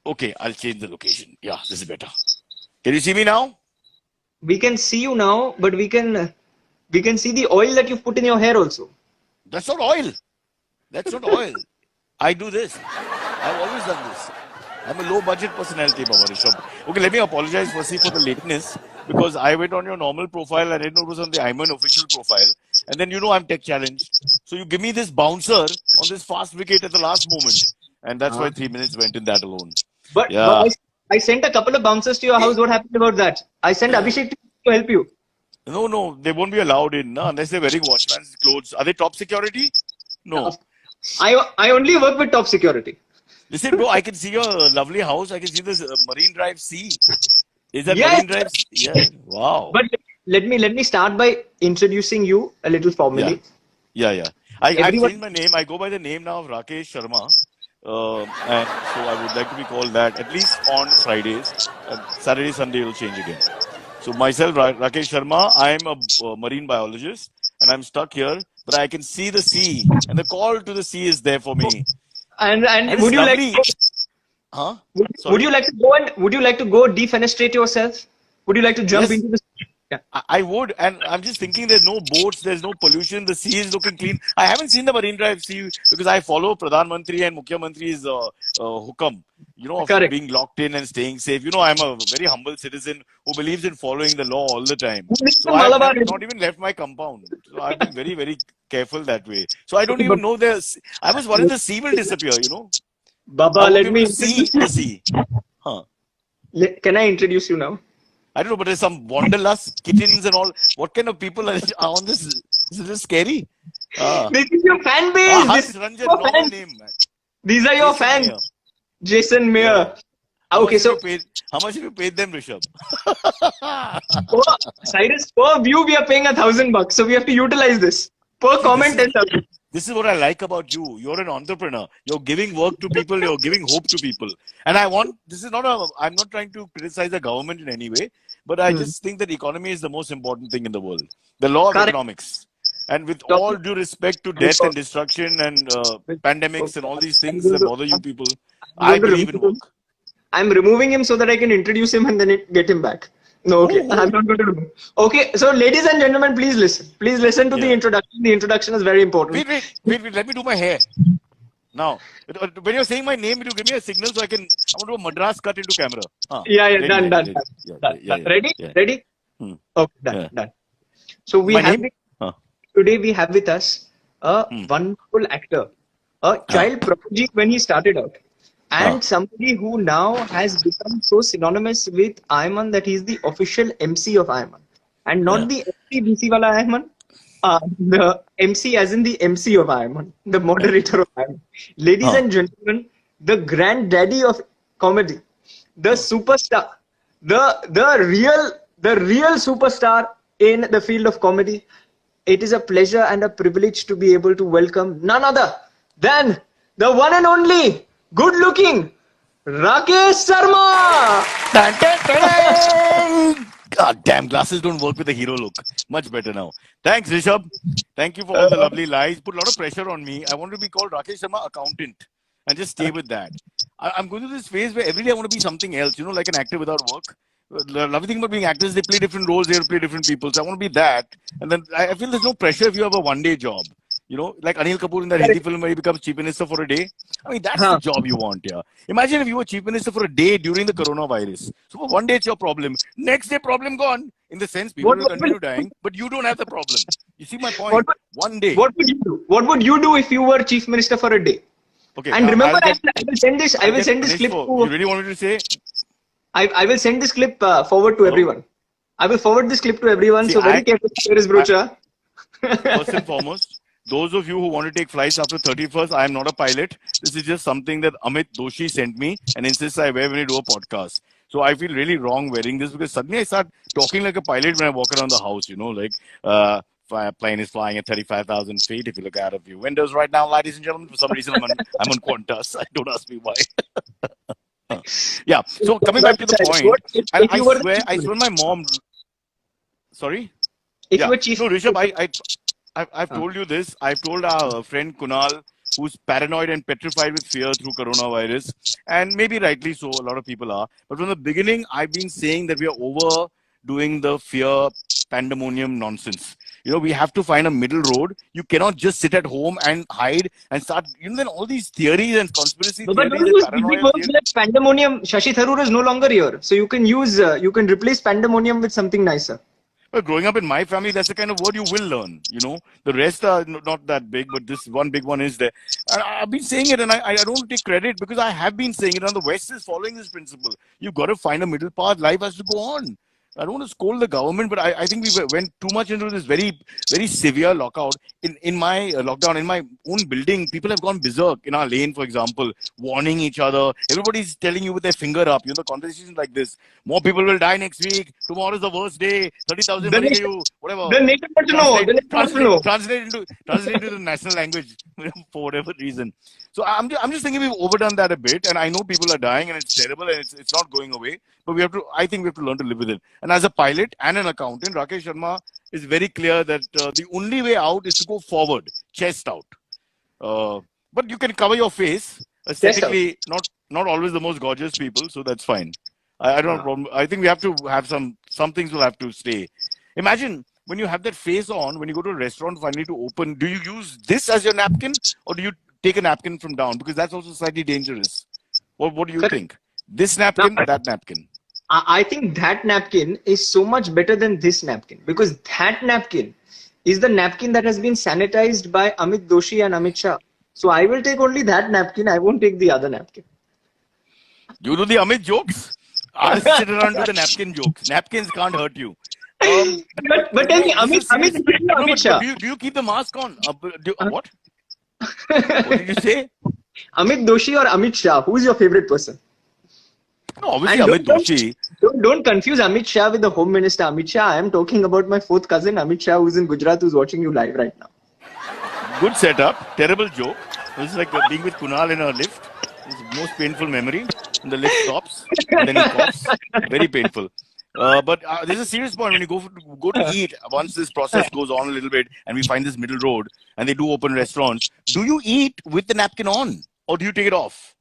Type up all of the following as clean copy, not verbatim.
Okay, I'll change the location. Yeah, this is better. Can you see me now? We can see you now, but we can see the oil that you've put in your hair also. That's not oil. That's not oil. I do this. I've always done this. I'm a low budget personality, Baba Rishabh. Okay, let me apologize firstly for the lateness because I went on your normal profile. I didn't know it was on the Iman official profile. And then I'm tech challenged. So you give me this bouncer on this fast wicket at the last moment. And that's why Uh, 3 minutes went in that alone. but Yeah. I sent a couple of bouncers to your house. What happened about that? I sent Abhishek to help you. No, no, they won't be allowed in unless they're wearing watchman's clothes. Are they top security? No. I only work with top security. Listen, bro, I can see your lovely house. I can see this Marine Drive Sea. Is that Yeah, Marine Drive? Yeah. Wow. but let me start by introducing you a little Yeah. formally. Yeah, yeah. I've Everyone, changed my name. I go by the name now of Rakesh Sharma. And so I would like to be called that at least on Fridays. Saturday, Sunday will change again. So myself, Rakesh Sharma, I'm a marine biologist and I'm stuck here, but I can see the sea and the call to the sea is there for me. and And it's would you like lovely. Huh? would you Sorry? like to go and would you like to go defenestrate yourself? Would you like to jump Yes, into the sea? Yeah, I would, and I'm just thinking there's no boats, there's no pollution, the sea is looking clean. I haven't seen the Marine Drive Sea because I follow Pradhan Mantri and Mukhya Mantri's hukam, of correct. being locked in and staying safe. I'm a very humble citizen who believes in following the law all the time. Who needs So the I've Malabar? not even left my compound. So I've been very, very careful that way. So I don't even know I was worried the sea will disappear. I Baba, won't let be able me to see introduce the you. sea. Huh. Can I introduce you now? I don't know, but there's some wanderlust, kittens and all. What kind of people are on this? Is this scary? Ah, This is your fan base. This Hans is Ranjan, your normal fans. name, man. These are your Jason fans. Mayer. Jason Yeah. Mayer. How much Okay, have you so paid? How much have you paid them, Rishabh? per, Cyrus, per view we are paying $1,000, so we have to utilize this. Per See, comment, 10,000. this is what I like about you. You're an entrepreneur. You're giving work to people. You're giving hope to people. And this is not I'm not trying to criticize the government in any way, but I Hmm. just think that economy is the most important thing in the world. The law of Correct. economics. And with all Talking due respect to death and resource. destruction and pandemics and all these I'm things going that to, bother you people, I'm I going to believe in remove him. work. I'm removing him so that I can introduce him and then get him back. No, okay. I'm Oh, not going to remove. Okay, so ladies and gentlemen, please listen. Please listen to the yeah. introduction. The introduction is very important. Wait. Let me do my hair. Now, when you're saying my name, will you give me a signal so I want to do a Madras cut into camera. Huh. Yeah, yeah, Ready, done, ready, done, ready. done, Yeah, done, yeah, yeah, done. yeah. Ready? Yeah. Ready? Hmm. Okay, done, Yeah. done. So My name? Huh. today we have with us a Hmm. wonderful actor, a Huh. child prodigy when he started out, Huh. and somebody who now has become so synonymous with Ayman that he's the official MC of Ayman, and Yeah. not the MC wala Ayman, the MC as in the MC of Ayman, the Yeah. moderator of Ayman. Ladies Huh. and gentlemen, the granddaddy of comedy, the Huh. superstar, the real superstar in the field of comedy. It is a pleasure and a privilege to be able to welcome none other than the one and only good-looking Rakesh Sharma. Dun, dun, dun, dun. God damn, glasses don't work with the hero look. Much better now. Thanks, Rishabh. Thank you for all the lovely lies. Put a lot of pressure on me. I want to be called Rakesh Sharma accountant and just stay with that. I'm going through this phase where every day I want to be something else, like an actor without work. The lovely thing about being actors, they play different roles, they play different people. So I want to be that. And then I feel there's no pressure if you have a one-day job. Like Anil Kapoor in that Hindi film where he becomes chief minister for a day. I mean, that's the Huh. job you want, yeah. Imagine if you were chief minister for a day during the coronavirus. So for one day, it's your problem. Next day, problem gone. In the sense, people What, will what, will, continue dying, but you don't have the problem. You see my what, point? would, One day. what would you do? What would you do if you were chief minister for a day? Okay, And remember, I'll get I will send this. I I'll will get send this punished clip for. You to. really want me to say? I will send this clip forward to Hello. everyone. I will forward this clip to everyone. See, So very careful, Cyrus I Brocha. first and foremost, those of you who want to take flights after 31st, I am not a pilot. This is just something that Amit Doshi sent me and insists I wear when I do a podcast. So I feel really wrong wearing this because suddenly I start talking like a pilot when I walk around the house, plane is flying at 35,000 feet. If you look out of your windows right now, ladies and gentlemen, for some reason I'm on Qantas. Don't ask me why. Yeah. So coming back to the Cyrus, point, and if you were the chief I swear minister, my mom. Sorry. if you Yeah. were chief No, Rishabh, minister, I've uh, told you this. I've told our friend Kunal, who's paranoid and petrified with fear through coronavirus. And maybe rightly so, a lot of people are. But from the beginning, I've been saying that we are overdoing the fear pandemonium nonsense. We have to find a middle road. You cannot just sit at home and hide and start, then all these theories and conspiracy But theories don't and use paranoia. big words like pandemonium. Shashi Tharoor is no longer here. So you can replace pandemonium with something nicer. Well, growing up in my family, that's the kind of word you will learn. The rest are not that big, but this one big one is there. And I've been saying it, and I don't take credit because I have been saying it. And the West is following this principle. You've got to find a middle path. Life has to go on. I don't want to scold the government, but I think we went too much into this very, very severe lockout. In my lockdown, in my own building, people have gone berserk. In our lane, for example, warning each other. Everybody's telling you with their finger up. The conversations like this. More people will die next week. Tomorrow is the worst day. 30,000 whatever. The nation wants to know. The nation wants to know. Translate into the national language for whatever reason. So I'm just thinking we've overdone that a bit, and I know people are dying, and it's terrible, and it's not going away. But I think we have to learn to live with it. And as a pilot and an accountant, Rakesh Sharma is very clear that the only way out is to go forward, chest out. But you can cover your face. Aesthetically, not always the most gorgeous people, so that's fine. I don't have a problem. I think we have to have some things will have to stay. Imagine when you have that face on, when you go to a restaurant finally to open, do you use this as your napkin or do you take a napkin from down? Because that's also slightly dangerous. What do you think? This napkin, that napkin? I think that napkin is so much better than this napkin because that napkin is the napkin that has been sanitized by Amit Doshi and Amit Shah. So I will take only that napkin. I won't take the other napkin. You do the Amit jokes? I'll sit around with the napkin jokes. Napkins can't hurt you. But tell me, Amit Shah. Do you keep the mask on? What? What did you say? Amit Doshi or Amit Shah? Who is your favorite person? No, obviously Amit Doshi. Don't confuse Amit Shah with the Home Minister Amit Shah. I am talking about my fourth cousin Amit Shah, who's in Gujarat, who's watching you live right now. Good setup. Terrible joke. It's like being with Kunal in a lift. It's the most painful memory. And the lift stops. And then he coughs. Very painful. But there's a serious point when you go to eat. Once this process goes on a little bit and we find this middle road and they do open restaurants, do you eat with the napkin on or do you take it off?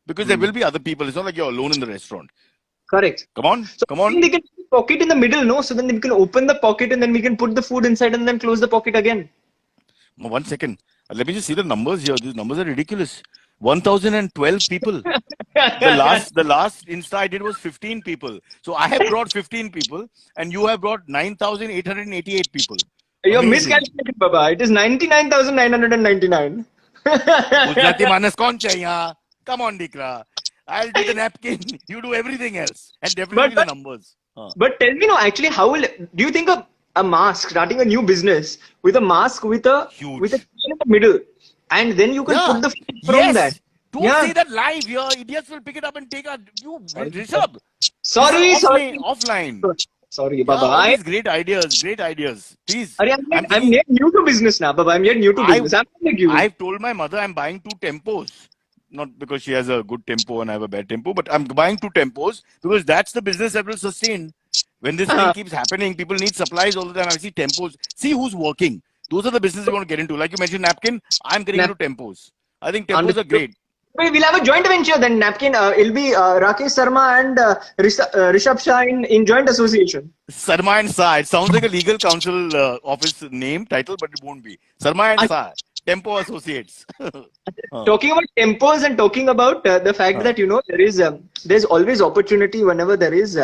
Because there will be other people. It's not like you're alone in the restaurant. Correct. Come on. So Come on. they can put the pocket in the middle, no? So then we can open the pocket and then we can put the food inside and then close the pocket again. 1 second. Let me just see the numbers here. These numbers are ridiculous. 1,012 people. The last Insta I did was 15 people. So I have brought 15 people and you have brought 9,888 people. You're miscalculating, Baba. It is 99,999. Gujarati Manas kaun chahiye yahan? Come on, Dikra. I'll do the napkin. You do everything else. And definitely the numbers. But tell me, no, actually, do you think a mask, starting a new business with a mask with a chain in the middle, and then you can put the food from that? Don't say that live here. Idiots will pick it up and take Rishabh. Sorry. Offline. Sorry, Baba. All these great ideas. Please. I'm yet new to business now, Baba. I'm yet new to business. I'm like you. I've told my mother I'm buying 2 tempos. Not because she has a good tempo and I have a bad tempo, but I'm buying 2 tempos because that's the business that will sustain. When this thing keeps happening, people need supplies all the time. I see tempos. See who's working. Those are the businesses we want to get into. Like you mentioned, napkin. I'm getting into tempos. I think tempos are great. We'll have a joint venture then. Napkin. It'll be Rakesh Sharma and Rishabh Shah in joint association. Sharma and Shah. It sounds like a legal counsel office name title, but it won't be. Sharma and Shah. Tempo Associates. Talking about tempos and talking about the fact that there's always opportunity whenever there is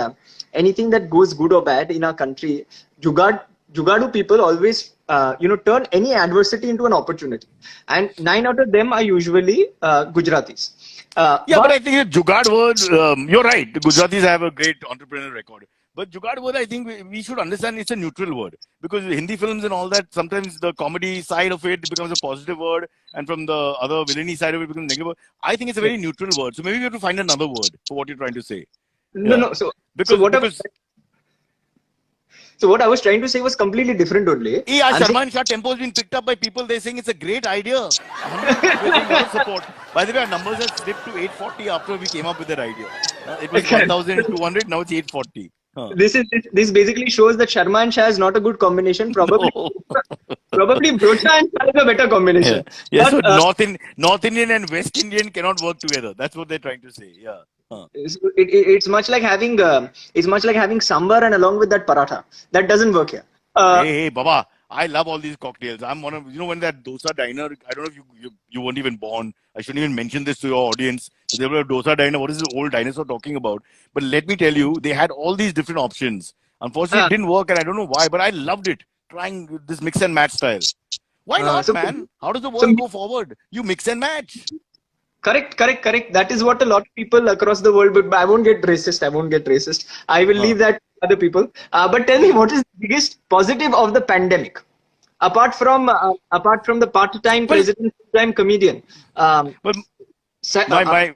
anything that goes good or bad in our country. Jugadu people always turn any adversity into an opportunity, and 9 out of them are usually Gujaratis. But I think Jugad word. You're right. The Gujaratis have a great entrepreneurial record. But Jugad word, I think we should understand it's a neutral word. Because Hindi films and all that, sometimes the comedy side of it becomes a positive word. And from the other villainy side of it becomes a negative word. I think it's a very neutral word. So maybe we have to find another word for what you're trying to say. No. So what I was trying to say was completely different only. Sharma and Shah tempo has been picked up by people. They're saying it's a great idea. Support. By the way, our numbers have slipped to 840 after we came up with that idea. It was 1,200. Now it's 840. Huh. This basically shows that Sharma and Shah is not a good combination. Probably No. probably Brocha and Shah is a better Yeah. combination. Yeah. But So North Indian and West Indian cannot work together. That's what they're trying to say. Yeah. Huh. it's much like having sambar and along with that paratha. That doesn't work here. Hey, Baba, I love all these cocktails. I'm one of, when that dosa diner, I don't know if you weren't even born. I shouldn't even mention this to your audience. They were a dosa diner. What is this old dinosaur talking about? But let me tell you, they had all these different options. Unfortunately, Uh, it didn't work, and I don't know why, but I loved it. Trying this mix and match style. Why uh, not, so man? How does the so world go forward? You mix and match. correct. That is what a lot of people across the world. But I won't get racist. I will Huh. leave that to other people. But tell me, what is the biggest positive of the pandemic? Apart from the part-time Well, president, full-time comedian, um, but sa- my my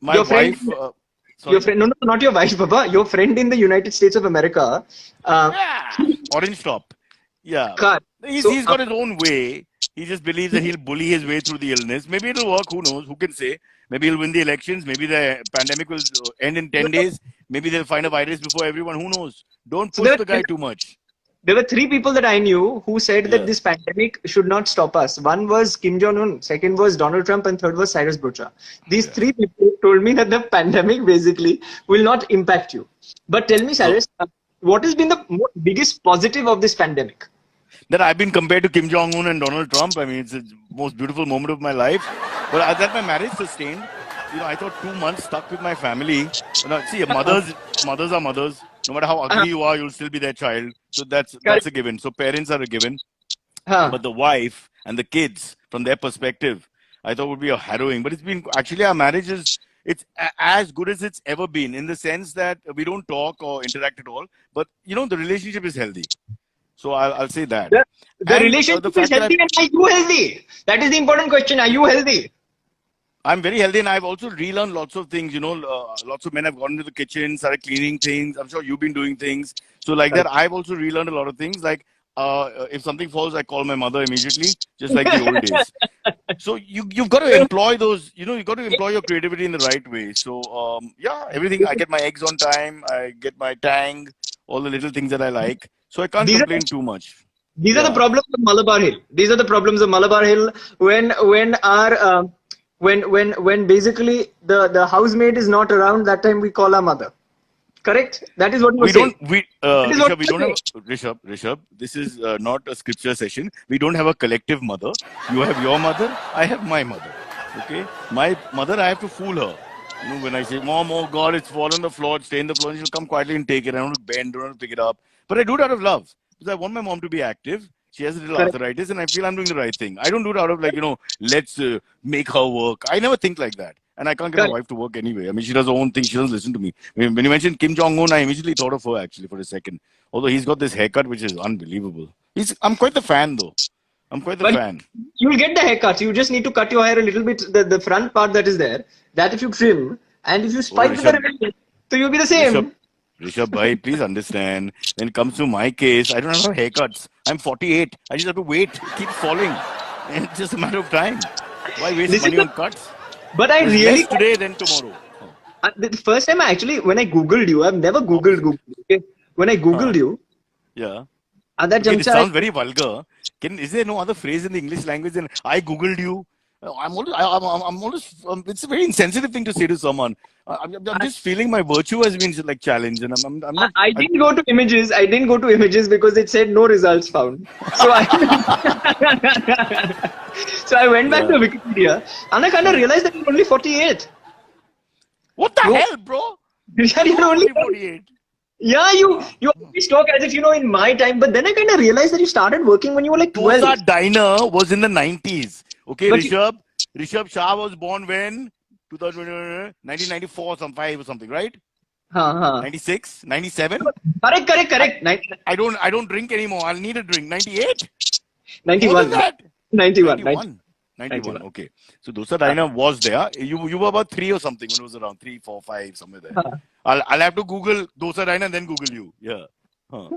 my your friend, wife. Sorry. no, not your wife, Baba, your friend in the United States of America, uh, Yeah. Orange top. Yeah. car. So, He's got his own way. He just believes that he'll bully his way through the illness. Maybe it'll work. Who knows? Who can say? Maybe he'll win the elections. Maybe the pandemic will end in 10 days. Maybe they'll find a virus before everyone. Who knows? Don't so push the guy too much. there were three people that I knew who said that Yeah. this pandemic should not stop us. One was Kim Jong Un, second was Donald Trump, and third was Cyrus Brocha. These Yeah. three people told me that the pandemic basically will not impact you. But tell me, So Cyrus, what has been the biggest positive of this pandemic? that I've been compared to Kim Jong Un and Donald Trump. I mean, it's the most beautiful moment of my life. But that my marriage sustained. I thought 2 months stuck with my family. See, mothers are mothers. No matter how ugly you are, you'll still be their child. So that's a given. So parents are a given. Huh. But the wife and the kids, from their perspective, I thought would be a harrowing. But it's been actually our marriage is as good as it's ever been in the sense that we don't talk or interact at all. But the relationship is healthy. So I'll say that. The And relationship the is fact that healthy, and are you healthy? That is the important question. Are you healthy? I'm very healthy, and I've also relearned lots of things. Lots of men have gone into the kitchen, started cleaning things. I'm sure you've been doing things. So like that, I've also relearned a lot of things. Like if something falls, I call my mother immediately, just like the old days. So you've got to employ those. You've got to employ your creativity in the right way. So yeah, everything. I get my eggs on time. I get my tang. All the little things that I like. So I can't These are complain too much. these are the Yeah. problems of Malabar Hill. These are the problems of Malabar Hill when our when basically the housemaid is not around. That time we call our mother. Correct. That is what you were We saying. don't, we, That is what Rishabh, we you don't were have, Rishabh, this is not a scripture session. We don't have a collective mother. You have your mother, I have my mother. Okay? My mother, I have to fool her. When I say, Mom, oh God, it's fallen on the floor, it's stained the floor, and she'll come quietly and take it. I don't want to bend, don't want to pick it up. But I do it out of love. Because I want my mom to be active. She has a little correct. arthritis, and I feel I'm doing the right thing. I don't do it out of let's make her work. I never think like that. And I can't get my Correct. wife to work anyway. I mean, she does her own thing. She doesn't listen to me. When you mentioned Kim Jong Un, I immediately thought of her actually for a second. Although he's got this haircut, which is unbelievable. I'm quite the fan though. I'm quite the But fan. you'll get the haircuts. You just need to cut your hair a little bit. The front part that is there, that if you trim and if you Oh, spike to the Rishabh, remaining, so you'll be the Rishabh, same. Rishabh, bhai, please understand. When it comes to my case, I don't have haircuts. I'm 48. I just have to wait. It keeps falling. It's just a matter of time. Why waste This is money the. on cuts? But I There's really less today than tomorrow. the first time when I googled you, I've never Opposite. Googled. Okay? When I googled Huh? you, Yeah. at that Okay, this juncture, sounds very vulgar. Is there no other phrase in the English language than I googled you? I'm always. It's a very insensitive thing to say to someone. I'm just feeling my virtue has been like challenged, and I'm not. I didn't go to images. I didn't go to images because it said no results found. So I so I went back to Yeah. Wikipedia and I kind of Huh. realized that you're only 48. What the You hell, bro? you're You're only only 48. yeah, you always talk as if in my time, but then I kind of realized that you started working when you were like 12. Dosa Diner was in the 90s. Okay, But you, Rishabh Shah was born when? 2000, 1994, some 5 or something, right? huh. 96, 97. I, Correct. I don't drink anymore. I'll need a drink. 98? More than 91. that? 91. 91. 91. 91. Okay. So Dosa Diner was there. You were about 3 or something when it was around 3, 4, 5, somewhere there. Huh. I'll have to Google Dosa Diner and then Google you. Yeah. Huh.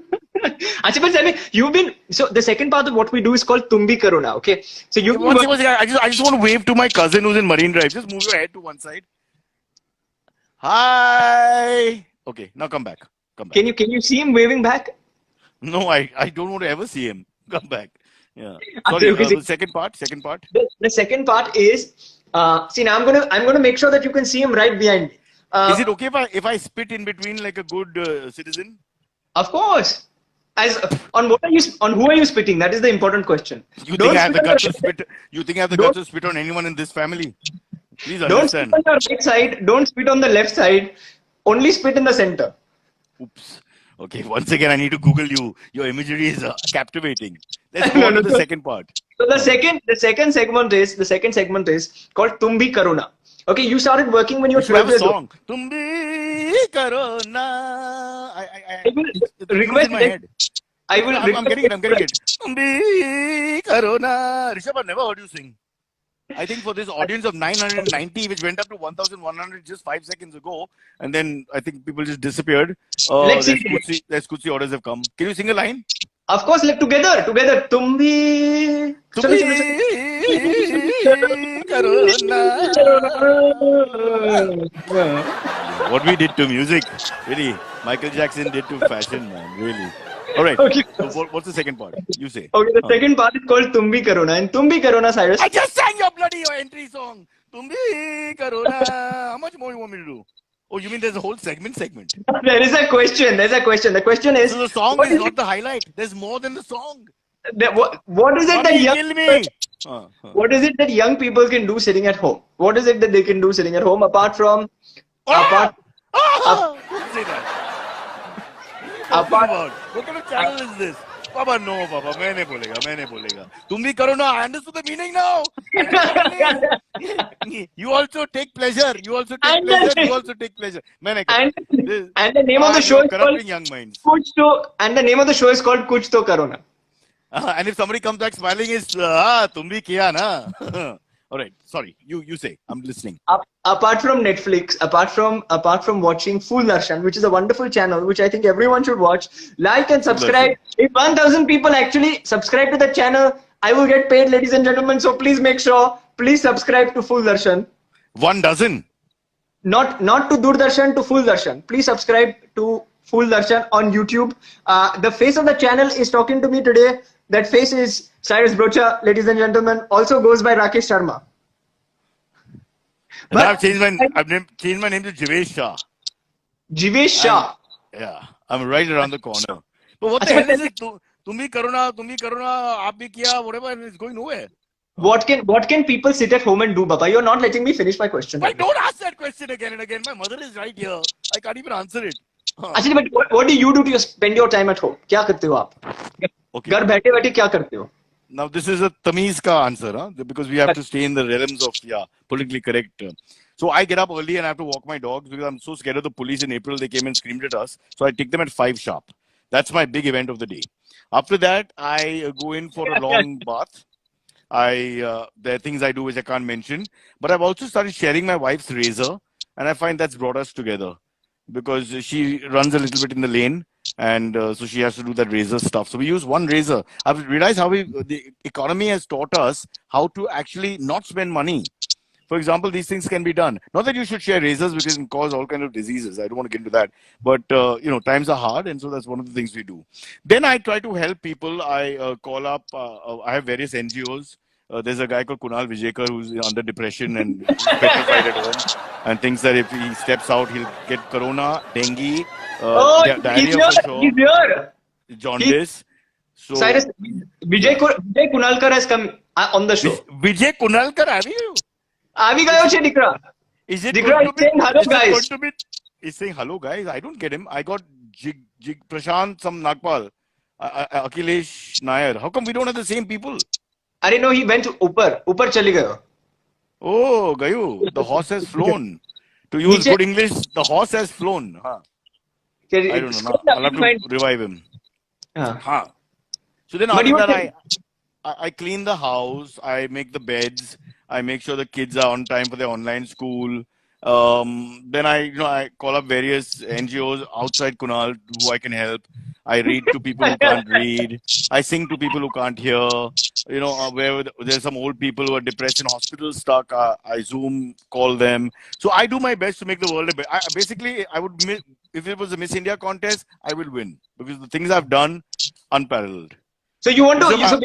Actually, but tell me, so the second part of what we do is called Tumbi Karuna, okay? So Okay, one second. I just want to wave to my cousin who's in Marine Drive. Just move your head to one side. Hi. Okay, now come back. Come back. Can you see him waving back? No, I don't want to ever see him. Come back. Yeah. Okay, Sorry. okay, The second part. Second part. the second part is see now I'm gonna make sure that you can see him right behind me. Is it okay if I spit in between like a good citizen? Of course. As on who are you spitting? That is the important question. You Don't think I have the spit on guts to the- spit? You think I have the Don't- guts to spit on anyone in this family? Please Don't spit understand. on your right side. Don't spit on the left side. Only spit in the center. Oops. Okay. Once again, I need to Google you. Your imagery is captivating. Let's go No, on to no, the no. second part. So the second segment is called Tum Bhi Karo Na. Okay, you started working when you You were should have 12 a years old. song. Tum bhi karo na. I will It's the tune's request in my that head. I will I'm getting it. I'm getting request- it. Tum bhi karo na. Rishabh, I've never heard you sing. I think for this audience of 990, which went up to 1,100 just 5 seconds ago, and then I think people just disappeared. Let's see. There's Kutsi orders have come. Can you sing a line? Of course, like together. Tum Bhi. Tum bhi karo na. What we did to music, really. Michael Jackson did to fashion, man. Really. All right. Okay. So what's the second part? You say. Okay, the second part is called Tum Bhi Karo Na. And Tum Bhi Karo Na, Cyrus. I just sang your entry song. Tum bhi karo na. How much more you want me to do? Oh, you mean there's a whole segment? There is a question. There's a question. The question is, So the song what is is not the highlight. There's more than the song. what is it that Mommy, young kill me. what is it that young people can do sitting at home? What is it that they can do sitting at home apart from apart Don't say that. apart What kind of channel is this? Papa, no, Papa. मैंने बोलेगा. तुम भी करो ना. I understood the meaning now. You also take pleasure. And मैंने and the name of the show is called corrupting young minds. and the name of the show is called Kuch To Karo Na. And if somebody comes back smiling, is तुम भी किया ना. All right. Sorry. You say. I'm listening. Apart from Netflix, apart from watching Full Darshan, which is a wonderful channel, which I think everyone should watch, like and subscribe. If 1,000 people actually subscribe to the channel, I will get paid, ladies and gentlemen. So please subscribe to Full Darshan. 1 dozen. Not to Doordarshan, to Full Darshan. Please subscribe to Full Darshan on YouTube. The face of the channel is talking to me today. That face is Cyrus Brocha, ladies and gentlemen. Also goes by Rakesh Sharma. And I've changed my name to Jivesh Shah. Jivesh Shah. Yeah, I'm right around the corner. But what the Achha, hell is it? तुम भी करो ना, आप भी किया, whatever, and it's going nowhere. What can people sit at home and do, Baba? You're not letting me finish my question. Why don't ask that question again and again? My mother is right here. I can't even answer it. Actually, but what do you do to spend your time at home? क्या करते हो आप? Okay. घर बैठे क्या करते हो? Now this is a Tamiz ka answer, huh? Because we have to stay in the realms of politically correct. So I get up early and I have to walk my dogs because I'm so scared of the police. In April they came and screamed at us. So I take them at 5 sharp. That's my big event of the day. After that, I go in for a long bath. There are things I do which I can't mention. But I've also started sharing my wife's razor, and I find that's brought us together because she runs a little bit in the lane, and so she has to do that razor stuff. So we use one razor. I've realized how the economy has taught us how to actually not spend money. For example, these things can be done. Not that you should share razors because it can cause all kinds of diseases. I don't want to get into that. But, times are hard. And so that's one of the things we do. Then I try to help people. I call up. I have various NGOs. There's a guy called Kunal Vijekar who's under depression and petrified at home and thinks that if he steps out, he'll get corona, dengue, diarrhea for sure, He's here. jaundice. So, Cyrus, Vijay Kunalkar has come on the show. Vijay Kunalkar, have you? Avi gayo che dikra. Is it Dikra going is to be? saying hello, Is it guys. going to be? He's saying hello, guys. I don't get him. I got Jig Prashant, some Nagpal, Akhilesh Nair. How come we don't have the same people? Arey no, he went to Upar chali gayo. Oh, Gayu, the horse has flown. To use good English, the horse has flown. Huh. I don't know. I'll have to revive him. Huh. So then after that, I clean the house. I make the beds. I make sure the kids are on time for their online school. Then I call up various NGOs outside Kunal who I can help. I read to people who can't read. I sing to people who can't hear. Where there's some old people who are depressed in hospital stuck, I Zoom call them. So I do my best to make the world a better. Basically, I would if it was a Miss India contest, I will win because the things I've done, unparalleled. So you want to, Rishabh,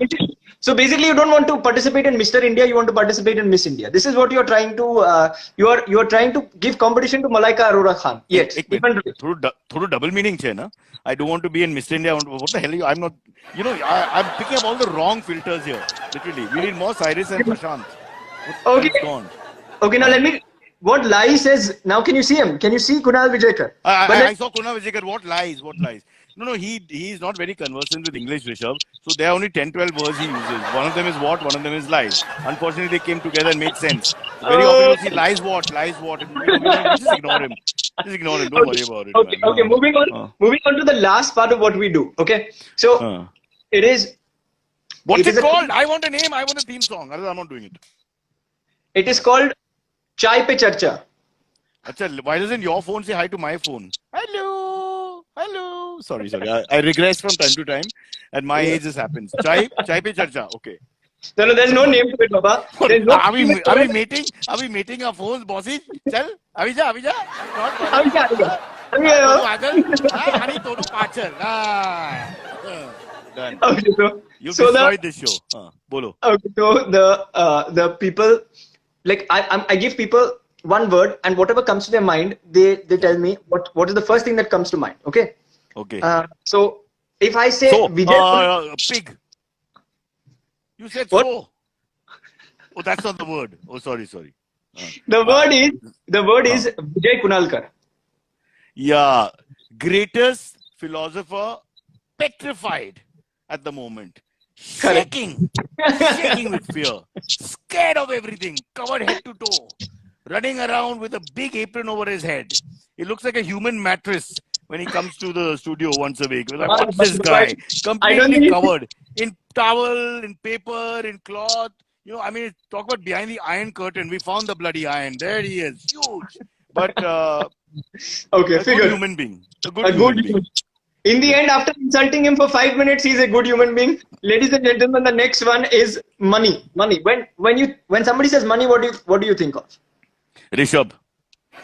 so basically you don't want to participate in Mr. India, you want to participate in Miss India. This is what you're trying to, you're trying to give competition to Malaika Arora Khan. Yes. Through double meaning, na? I don't want to be in Mr. India. What the hell are you? I'm not, you know, I'm picking up all the wrong filters here. Literally. We need more Cyrus and Prashant. Okay. Gone. Okay, now let me, what Lai says, now can you see him? Can you see Kunal Vijayakar? I saw Kunal Vijayakar. What lies? What lies? No, he's not very conversant with English, Rishabh. So there are only 10, 12 words he uses. One of them is what, one of them is lies. Unfortunately, they came together and made sense. Very often you'll see lies what. Just ignore him. Just ignore him. Don't worry about it. Okay, man. okay. Moving on to the last part of what we do. Okay, so it is. What's it called? I want a name. I want a theme song. Otherwise, I'm not doing it. It is called Chai Pe Charcha. Achha, why doesn't your phone say hi to my phone? Hello. Sorry. I regress from time to time. At my age, this happens. Chai Pe Charcha. Okay. No, there's no name to it, Baba. No are we meeting? Are we meeting our phones, bossy? Chal, Avija. Done. Okay, You've destroyed this show. Bolo. Okay, so the people, like I give people one word, and whatever comes to their mind, they tell me what is the first thing that comes to mind. Okay. Okay. So if I say Vijay, pig. You said what? So. Oh, that's not the word. Oh, sorry. The word is Vijay Kunalkar. Yeah, greatest philosopher, petrified at the moment, shaking with fear, scared of everything, covered head to toe, running around with a big apron over his head. He looks like a human mattress when he comes to the studio once a week. We're like, what's this guy? Completely covered in towel, in paper, in cloth. You know, I mean, talk about behind the iron curtain. We found the bloody iron. There he is, huge. But okay, a good human being. A good human being. In the end, after insulting him for 5 minutes, he's a good human being. Ladies and gentlemen, the next one is money. When somebody says money, what do you think of? Rishabh.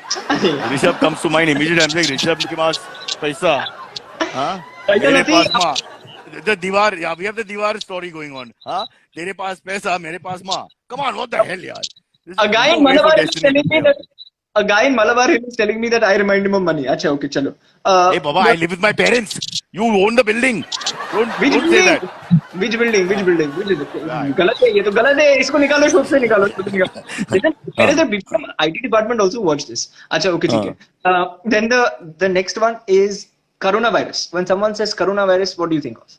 Rishabh comes to mind immediately. I'm like, Rishabh ke paas paisa. Huh? Mere paas ma. The Diwar, yeah, we have the Diwar story going on. Huh? Tere paas paisa, mere paas ma. Come on, what the hell, yaar? A guy in Malabar is telling me that I remind him of money. Acha, okay, chalo. Hey, Baba, I live with my parents. You own the building. Don't say that. Which building? Galat hai, ye to galat hai. Isko nikalo, shop se nikalo. There is a people from IT department also watch this. Acha, okay, theek hai. Then the next one is coronavirus. When someone says coronavirus, what do you think of?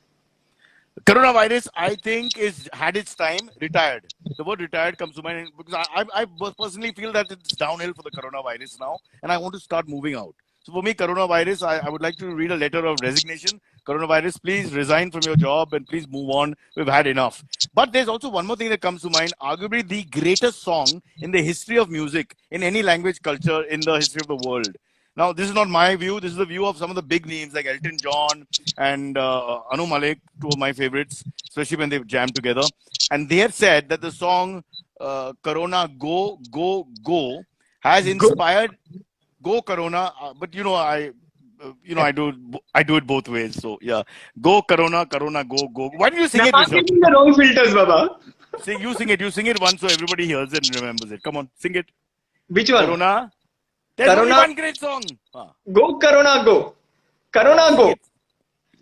Coronavirus, I think, had its time, retired. The word retired comes to mind because I personally feel that it's downhill for the coronavirus now, and I want to start moving out. So for me, coronavirus, I would like to read a letter of resignation. Coronavirus, please resign from your job and please move on. We've had enough. But there's also one more thing that comes to mind. Arguably the greatest song in the history of music, in any language culture, in the history of the world. Now, this is not my view. This is the view of some of the big names like Elton John and Anu Malik, two of my favorites, especially when they've jammed together. And they have said that the song Corona Go, Go, Go has inspired Go Corona. But, I do it both ways. So, yeah. Go Corona, Corona, Go, Go. Why do you sing it, Rishabh? I'm giving the wrong filters, Baba. You sing it once so everybody hears it and remembers it. Come on, sing it. Which one? Corona. There's only one great song. Go Corona Go. Corona Go.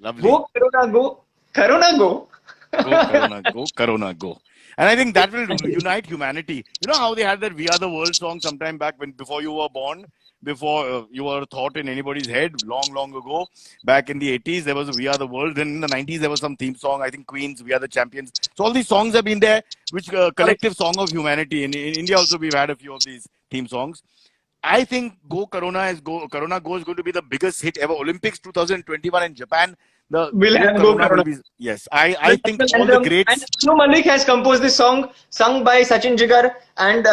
Lovely. Go Corona Go. Corona Go. Go Corona Go. Corona Go. And I think that will unite humanity. You know how they had that We Are the World song sometime back before you were born, before you were a thought in anybody's head, long ago. Back in the 80s, there was a We Are the World. Then in the 90s, there was some theme song. I think Queen's We Are the Champions. So all these songs have been there, which collective song of humanity. In India also, we've had a few of these theme songs. I think Corona Go is going to be the biggest hit ever. Olympics 2021 in Japan. Will have Go Corona. Yes, I think all the greats. And Anu Malik has composed this song, sung by Sachin Jigar and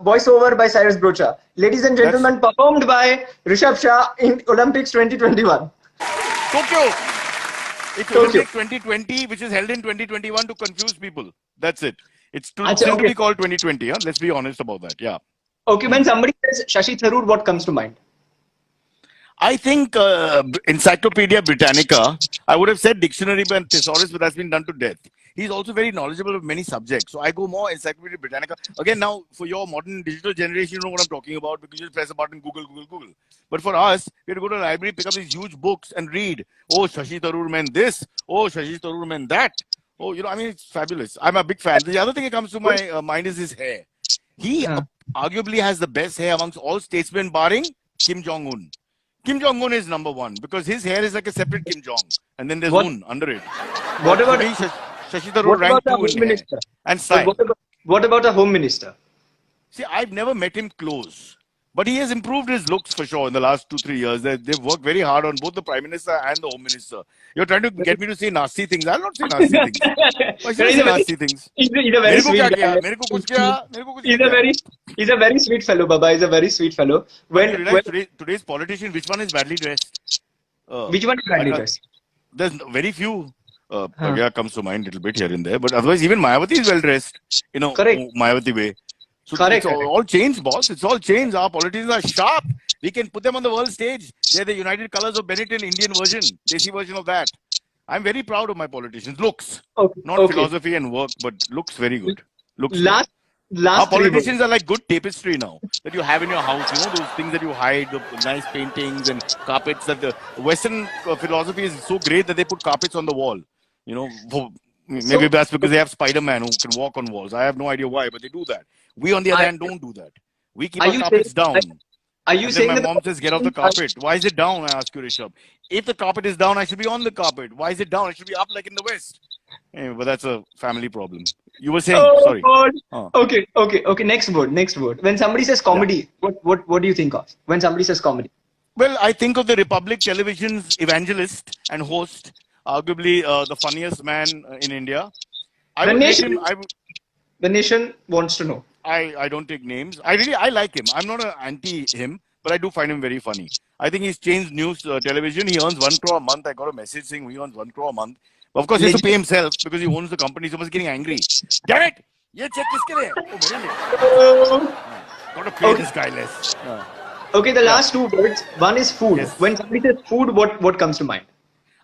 voiceover by Cyrus Brocha. Ladies and gentlemen, performed by Rishabh Shah in Olympics 2021. Tokyo. It's Olympics 2020, which is held in 2021 to confuse people. That's it. It's to be called 2020. Huh? Let's be honest about that. Yeah. Okay, when somebody says Shashi Tharoor, what comes to mind? I think Encyclopedia Britannica, I would have said dictionary and thesaurus, but that's been done to death. He's also very knowledgeable of many subjects. So I go more Encyclopedia Britannica. Again, now for your modern digital generation, you know what I'm talking about because you just press a button, Google, Google, Google. But for us, we have to go to the library, pick up these huge books and read. Oh, Shashi Tharoor meant this. Oh, Shashi Tharoor meant that. Oh, I mean, it's fabulous. I'm a big fan. The other thing that comes to my mind is his hair. He arguably has the best hair amongst all statesmen, barring Kim Jong Un. Kim Jong Un is number one because his hair is like a separate Kim Jong, and then there's What Un under it. what But for about me, Shashi Tharoor what ranked about the two home in hair minister? and But style. what about the home minister? See, I've never met him close, but he has improved his looks for sure in the last 2-3 years. They've worked very hard on both the prime minister and the home minister. You're trying to get me to say nasty things. I'll not say nasty things. Why should I he's say a very nasty things? he's a very मेरे को क्या sweet किया? guy. मेरे को कुछ किया? मेरे को कुछ He's नहीं a किया. he's a very sweet fellow, Baba. He's a very sweet fellow. But you When realize today's politician, which one is badly dressed? which one is I badly can't- dressed? There's very few. Pragya comes to mind a little bit here and there, but otherwise, even Mayawati is well dressed, Correct. Mayawati way. So Correct, it's correct. all changed, boss. It's all changed. Our politicians are sharp. We can put them on the world stage. They're the United Colors of Benetton, Indian version, Desi version of that. I'm very proud of my politicians. Looks, Okay. not Okay. philosophy and work, but looks very good. Looks good. Last Our last three words. politicians are like good tapestry now that you have in your house. Those things that you hide, the nice paintings and carpets. That the Western philosophy is so great that they put carpets on the wall. Maybe that's because they have Spider-Man who can walk on walls. I have no idea why, but they do that. We, on the other hand, don't do that. We keep Are our you carpets saying- down. Are you And then saying my that mom says, get off the carpet. Why is it down? I ask you, Rishabh. If the carpet is down, I should be on the carpet. Why is it down? It should be up like in the West. Anyway, but that's a family problem. You were saying, Oh, sorry. God. Uh. Okay. Next word. When somebody says comedy, what do you think of? When somebody says comedy, Well, I think of the Republic Television's evangelist and host, arguably the funniest man in India. I The would rate nation- him. the nation wants to know. I don't take names. I like him. I'm not an anti him, but I do find him very funny. I think he's changed news television. He earns 1 crore a month. I got a message saying he earns 1 crore a month. But of course, he has to pay himself because he owns the company. So he was getting angry. Damn it! Ye check kiske liye? Oh, mere liye. Got to pay this guy less. Okay, the last two words. One is food. Yes. When somebody says food, what comes to mind?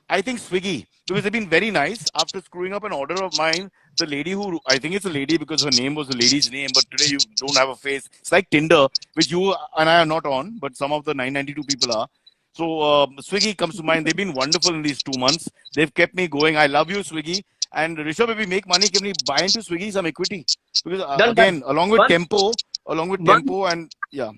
I think Swiggy, because they've been very nice. After screwing up an order of mine, the lady I think it's a lady because her name was the lady's name, but today you don't have a face. It's like Tinder, which you and I are not on, but some of the 992 people are. So Swiggy comes to mind. They've been wonderful in these 2 months. They've kept me going. I love you, Swiggy. And Rishabh, if we make money, can we buy into Swiggy some equity? Because Done, again, done. along with One- Tempo one- and yeah.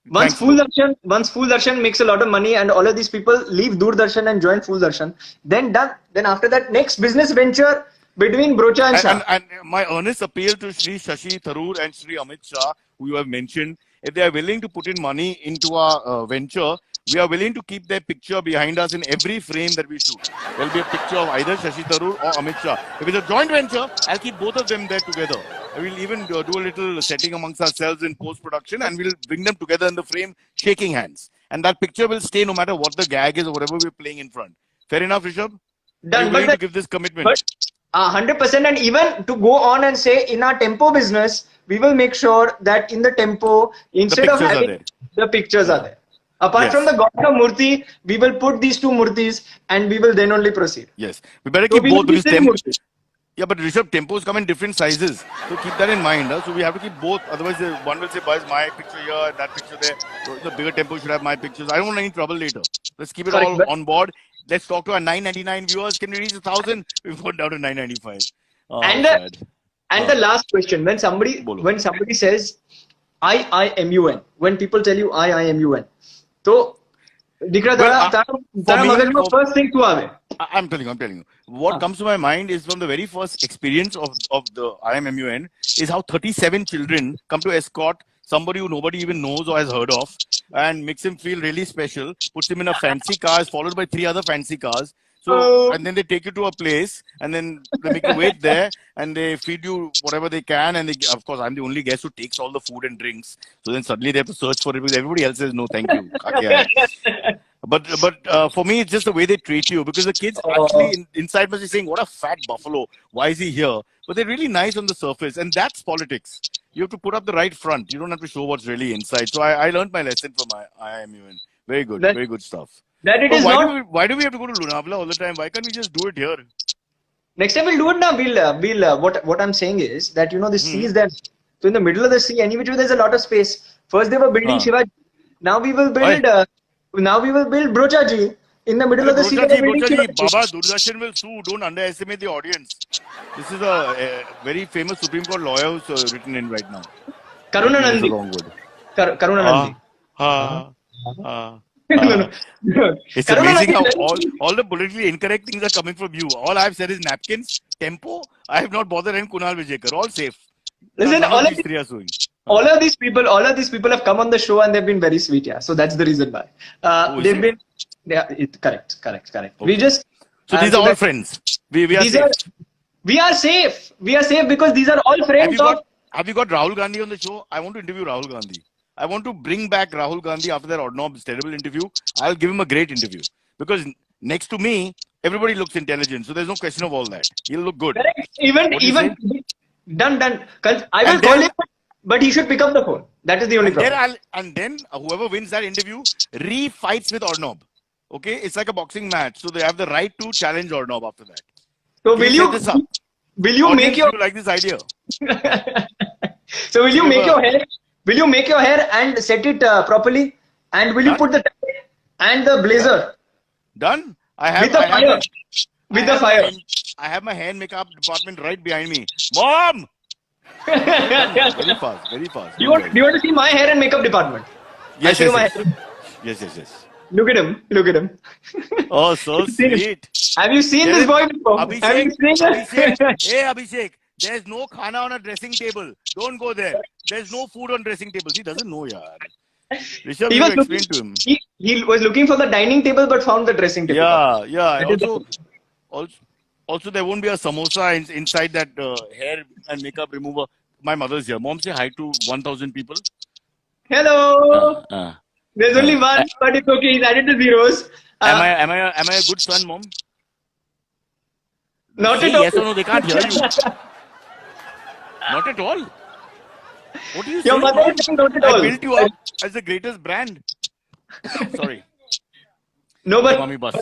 Once Thanks. Once Full Darshan makes a lot of money and all of these people leave Doordarshan and join Full Darshan, then done. Then after that, next business venture between Brocha and Shah. And my earnest appeal to Sri Shashi Tharoor and Sri Amit Shah, who you have mentioned, if they are willing to put in money into our venture, we are willing to keep their picture behind us in every frame that we shoot. There will be a picture of either Shashi Tharoor or Amit Shah. If it's a joint venture, I'll keep both of them there together. We'll even do a little setting amongst ourselves in post-production and we'll bring them together in the frame, shaking hands. And that picture will stay no matter what the gag is or whatever we're playing in front. Fair enough, Rishabh? Are Done. you But willing to the- give this commitment? But 100%, and even to go on and say in our tempo business, we will make sure that in the tempo, instead of pictures are having there. the pictures are there. Apart Yes. from the God of Murti, we will put these two Murtis and we will then only proceed. Yes. We better So keep we both will be because saying tempo. Murti. Yeah, but Rishabh, tempos come in different sizes. So keep that in mind. So we have to keep both. Otherwise, one will say, "Buzz, my picture here, and that picture there." So the bigger tempo should have my pictures. I don't want any trouble later. Let's keep it Correct, all but- on board. Let's talk to our 999 viewers. Can we reach 1,000? We've gone down to 995. Oh, And sad. And the last question, when somebody Bolo. says IIMUN, when people tell you IIMUN, so Dikra Well, tara for me, magar mein first thing tu aave. I'm telling you. What comes to my mind is from the very first experience of the IMMUN is how 37 children come to escort somebody who nobody even knows or has heard of and makes him feel really special, puts him in a fancy car, is followed by 3 other fancy cars. So, and then they take you to a place and then they make you wait there and they feed you whatever they can. And they, of course, I'm the only guest who takes all the food and drinks. So then suddenly they have to search for it because everybody else says, no, thank you. Kha ke aaya. But for me, it's just the way they treat you because the kids actually inside must be saying, what a fat buffalo. Why is he here? But they're really nice on the surface. And that's politics. You have to put up the right front. You don't have to show what's really inside. So I learned my lesson from IIMUN. Very good. That- Very good stuff. That it But is not. why do we have to go to Lonavala all the time? Why can't we just do it here? Next time we'll do it now. What I'm saying is that the sea is there. So in the middle of the sea, any which way there's a lot of space. First they were building Shivaji. Now we will build. Brochaji. In the middle of the sea, they were building Brochaji, Shivaji. Baba, Doordarshan will sue. Don't underestimate the audience. This is a very famous Supreme Court lawyer who's written in right now. Karuna That's Nandi. the wrong word. Karuna Nandi. No. It's Karuna amazing how Nandi- all the politically incorrect things are coming from you. All I've said is napkins, tempo. I have not bothered and Kunal Vijayakar. All safe. Listen, None all of of these three are suing. all of these people have come on the show and they've been very sweet. Yeah, so that's the reason why. Oh, is They've it? been. Yeah, correct. We Okay. just. So these are all that- friends. We are These safe. are. We are safe. We are safe because these are all friends of. Have you got Rahul Gandhi on the show? I want to interview Rahul Gandhi. I want to bring back Rahul Gandhi after that Ordnob's terrible interview. I'll give him a great interview. Because next to me, everybody looks intelligent. So there's no question of all that. He'll look good. Correct. What do you Even done. I will And call then- him, but he should pick up the phone. That is the only problem. Then whoever wins that interview re-fights with Ornob. Okay? It's like a boxing match. So they have the right to challenge Ornob after that. So Can you set this up? will you Audience, make your do you like this idea? so will you Give make a- your hair? Will you make your hair and set it properly? And will you Done. put the tie and the blazer Done? I have with the I have fire? my- With I the have fire. my- I have my hair and makeup department right behind me. Mom! Very fast, very fast. Do you want to see my hair and makeup department? I'll Yes, show you my yes, hair. yes. Look at him. Look at him. Oh, so sweet. Have you seen this boy before? Have you Abhishek, seen hey Abhishek, there's no khana on a dressing table. Don't go there. There's no food on dressing tables. He doesn't know, yaar. Rishabh, He you was explain looking, to him. he was looking for the dining table but found the dressing table. Yeah. That is Also, there won't be a samosa inside that hair and makeup remover. My mother's here. Mom, say hi to 1,000 people. Hello. Uh, There's only one, but it's okay. He's added the zeros. am I a good son, Mom? Not Say at all. yes or no, they can't hear you. Not at all. What do you say? Your mother is saying not at I all. built you up as the greatest brand. Sorry, No, mommy bus.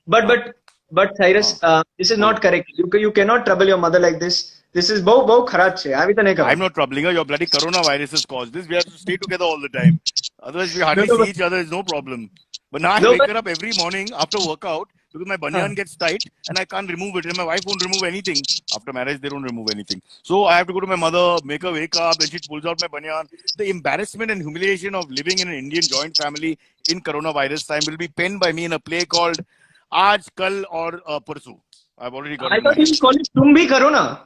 but Cyrus, this is not correct. You cannot trouble your mother like this. This is bau kharab che. I'm not troubling her. Your bloody coronavirus has caused this. We have to stay together all the time. Otherwise, we hardly see each other. It's no problem. But now I wake her up every morning after workout because my banyan gets tight and I can't remove it. And my wife won't remove anything. After marriage, they don't remove anything. So I have to go to my mother, make her wake up, and she pulls out my banyan. The embarrassment and humiliation of living in an Indian joint family in coronavirus time will be penned by me in a play called Aaj, Kal or Parsu. I've already got I it. thought you call it Tum Bhi Karo Na.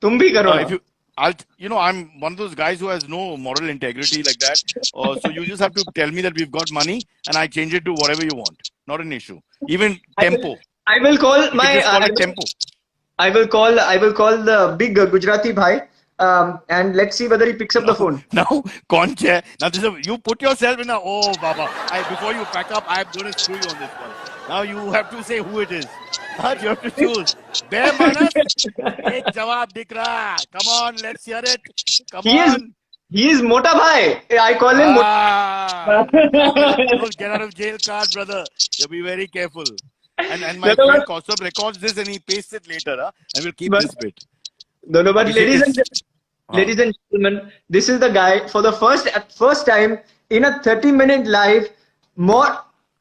Tum Bhi Karo Na. I'm one of those guys who has no moral integrity like that. So you just have to tell me that we've got money and I change it to whatever you want. Not an issue. Even tempo. I will call You my. can just call it tempo. I will call the big Gujarati bhai, and let's see whether he picks up the phone. Now, conche. Now, you put yourself in a, oh, Baba. Before you pack up, I'm going to screw you on this one. Now you have to say who it is. You have to choose. Bear Manas, ek jawab dikh raha. Come on, let's hear it. Come on. He is Mota bhai. I call him Don't get out of jail card, brother. You be very careful. And my friend Kaustubh records this and he pastes it later. And we'll keep this bit. No, but ladies and gentlemen, this is the guy for the first time in a 30-minute live.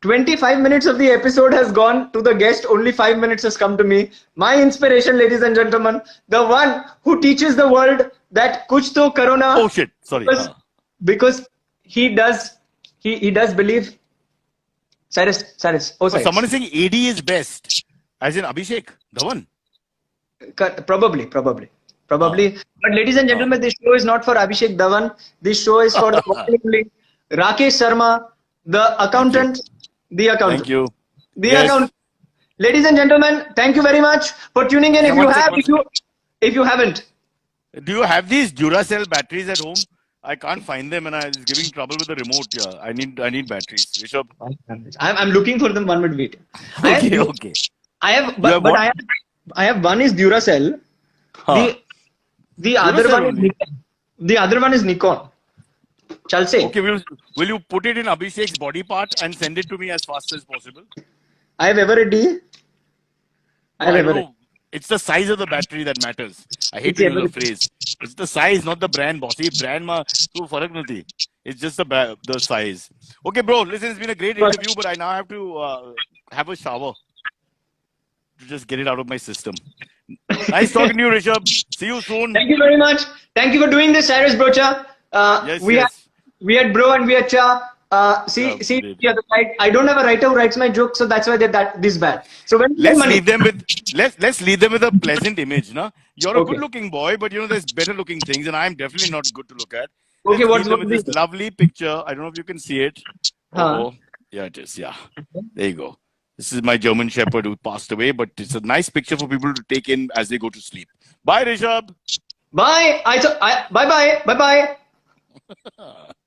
25 minutes of the episode has gone to the guest. Only 5 minutes has come to me. My inspiration, ladies and gentlemen, the one who teaches the world that kuch to corona. Oh shit! Sorry. Because he does believe. Cyrus. Oh, Cyrus. Someone is saying AD is best. As in Abhishek Dhawan. Probably. But ladies and gentlemen, this show is not for Abhishek Dhawan. This show is for the one and only Rakesh Sharma, the accountant. The accountant. Thank you. The accountant. Ladies and gentlemen, thank you very much for tuning in. If you haven't. Do you have these Duracell batteries at home? I can't find them and it's giving trouble with the remote. Yeah, I need batteries. Rishabh. I'm looking for them. 1 minute wait. Okay. I have one is Duracell. The other one is Nikon. Chal se. Okay, will you put it in Abhishek's body part and send it to me as fast as possible? I have ever ready. I No, have I ever don't ready. know. It's the size of the battery that matters. I hate It's to use the ever. phrase. It's the size, not the brand, boss. See, brand ma to farak nahi. It's just the size. Okay, bro. Listen, it's been a great interview, but I now have to have a shower to just get it out of my system. Nice talking to you, Rishabh. See you soon. Thank you very much. Thank you for doing this, Cyrus Brocha. Yes, We had yes. bro and we had Cha. Yeah, See great. the other side. I don't have a writer who writes my jokes, so that's why they're this bad. So when you get Let's money, leave them with let's leave them with a pleasant image, no? You're a okay, good-looking boy, but you know there's better-looking things, and I'm definitely not good to look at. okay. Let's leave them What with is this it? lovely picture. I don't know if you can see it. Huh? Oh, yeah, it is. Yeah, there you go. This is my German Shepherd who passed away, but it's a nice picture for people to take in as they go to sleep. Bye, Rishabh. Bye. Bye bye. Bye bye.